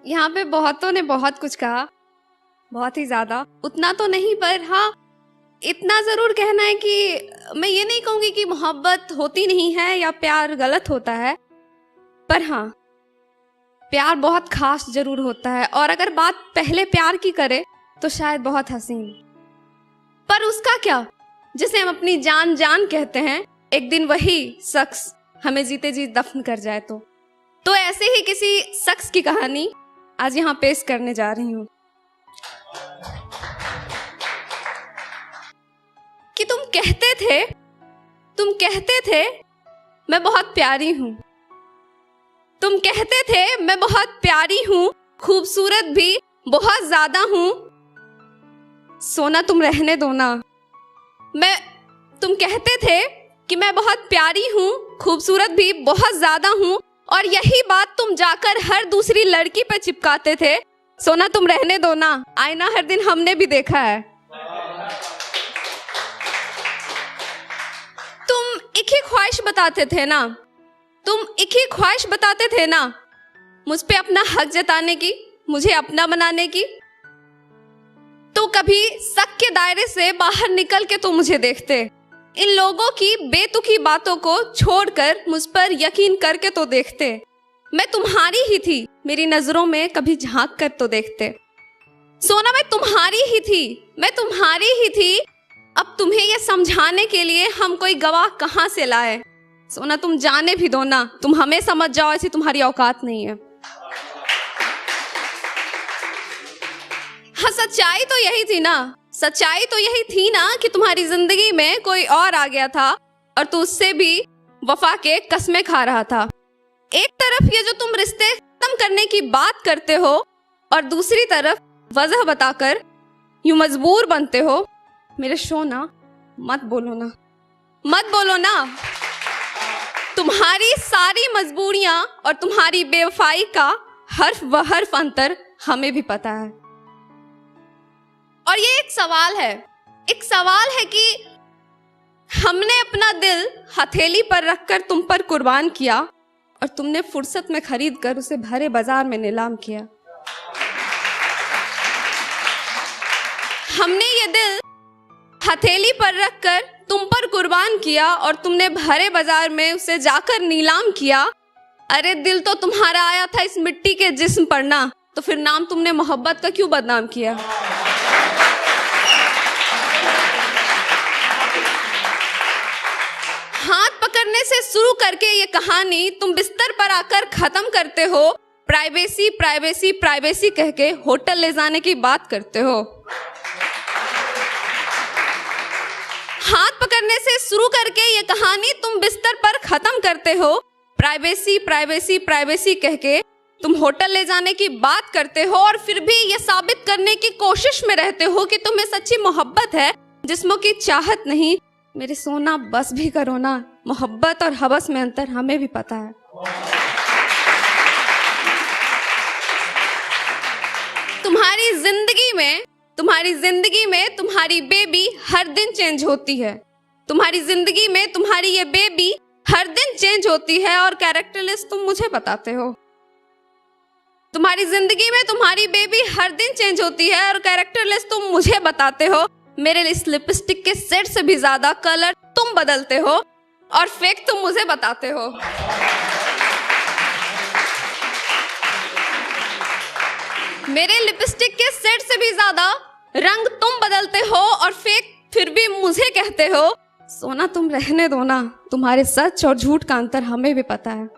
यहाँ पे बहुतों ने बहुत कुछ कहा, बहुत ही ज्यादा। उतना तो नहीं, पर हाँ इतना जरूर कहना है कि मैं ये नहीं कहूंगी कि मोहब्बत होती नहीं है या प्यार गलत होता है, पर हाँ प्यार बहुत खास जरूर होता है। और अगर बात पहले प्यार की करे तो शायद बहुत हसीन, पर उसका क्या जिसे हम अपनी जान जान कहते हैं, एक दिन वही शख्स हमें जीते जी दफन कर जाए तो ऐसे ही किसी शख्स की कहानी आज यहाँ पेश करने जा रही हूँ कि तुम कहते थे मैं बहुत प्यारी हूँ, तुम कहते थे मैं बहुत प्यारी हूँ, खूबसूरत भी बहुत ज्यादा हूँ। सोना तुम रहने दो ना। तुम कहते थे कि मैं बहुत प्यारी हूँ, खूबसूरत भी बहुत ज्यादा हूँ, और यही बात तुम जाकर हर दूसरी लड़की पे चिपकाते थे। सोना तुम रहने दो ना, आईना हर दिन हमने भी देखा है। तुम एक ही ख्वाहिश बताते थे ना, मुझ पे अपना हक जताने की, मुझे अपना बनाने की। तो कभी शक के दायरे से बाहर निकल के तो मुझे देखते, इन लोगों की बेतुकी बातों को छोड़कर मुझ पर यकीन करके तो देखते। मैं तुम्हारी ही थी, मेरी नजरों में कभी झांक कर तो देखते। सोना मैं तुम्हारी ही थी। अब तुम्हें यह समझाने के लिए हम कोई गवाह कहां से लाए। सोना तुम जाने भी दो ना, तुम हमें समझ जाओ ऐसी तुम्हारी औकात नहीं है। हाँ सच्चाई तो यही थी ना कि तुम्हारी जिंदगी में कोई और आ गया था और तू उससे भी वफा के कस्में खा रहा था। एक तरफ ये जो तुम रिश्ते खत्म करने की बात करते हो और दूसरी तरफ वजह बताकर यूं मजबूर बनते हो। मेरे सोना मत बोलो ना। तुम्हारी सारी मजबूरियां और तुम्हारी बेवफाई का हर्फ व हर्फ अंतर हमें भी पता है। और ये एक सवाल है कि हमने अपना दिल हथेली पर रखकर तुम पर कुर्बान किया और तुमने फुर्सत में खरीद कर उसे भरे बाजार में नीलाम किया। हमने ये दिल हथेली पर रखकर तुम पर कुर्बान किया और तुमने भरे बाजार में उसे जाकर नीलाम किया। अरे दिल तो तुम्हारा आया था इस मिट्टी के जिस्म पर ना, तो फिर नाम तुमने मोहब्बत का क्यों बदनाम किया। हाथ पकड़ने से शुरू करके ये कहानी तुम बिस्तर पर आकर खत्म करते हो। प्राइवेसी कह के होटल ले जाने की बात करते हो। हाथ पकड़ने से शुरू करके ये कहानी तुम बिस्तर पर खत्म करते हो। प्राइवेसी कह के तुम होटल ले जाने की बात करते हो और फिर भी ये साबित करने की कोशिश में रहते हो कि तुम्हें सच्ची मोहब्बत है, जिस्मों की चाहत नहीं। मेरे सोना बस भी करो ना, मोहब्बत और हवस में अंतर हमें भी पता है। तुम्हारी जिंदगी में तुम्हारी बेबी हर दिन चेंज होती है। तुम्हारी जिंदगी में तुम्हारी ये बेबी हर दिन चेंज होती है और कैरेक्टरलेस तुम मुझे बताते हो। तुम्हारी जिंदगी में तुम्हारी बेबी हर दिन चेंज होती है और कैरेक्टरलेस तुम मुझे बताते हो। मेरे इस लिपस्टिक के सेट से भी ज्यादा कलर तुम बदलते हो और फेक तुम मुझे बताते हो। मेरे लिपस्टिक के सेट से भी ज्यादा रंग तुम बदलते हो और फेक फिर भी मुझे कहते हो। सोना तुम रहने दो ना, तुम्हारे सच और झूठ का अंतर हमें भी पता है।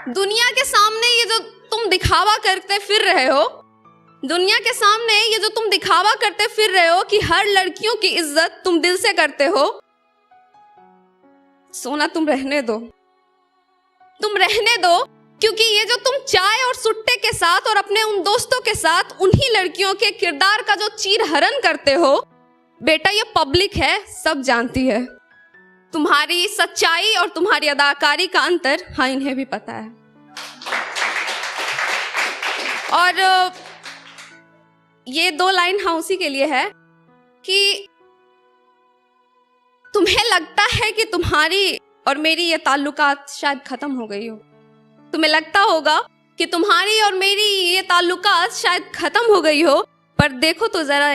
दुनिया के सामने ये जो तुम दिखावा करते फिर रहे हो कि हर लड़कियों की इज्जत तुम दिल से करते हो। सोना तुम रहने दो क्योंकि ये जो तुम चाय और सुट्टे के साथ और अपने उन दोस्तों के साथ उन्हीं लड़कियों के किरदार का जो चीरहरण करते हो, बेटा ये पब्लिक है, सब जानती है। तुम्हारी सच्चाई और तुम्हारी अदाकारी का अंतर हाँ इन्हें भी पता है। और ये 2 लाइन हाँ उसी के लिए है कि तुम्हें लगता है कि तुम्हारी और मेरी ये ताल्लुकात शायद खत्म हो गई हो, तुम्हें लगता होगा कि तुम्हारी और मेरी ये ताल्लुकात शायद खत्म हो गई हो, पर देखो तो जरा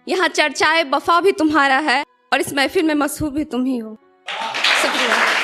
यहाँ चर्चाए वफा भी तुम्हारा है और इस महफिल में मशहूर भी तुम ही हो। शुक्रिया।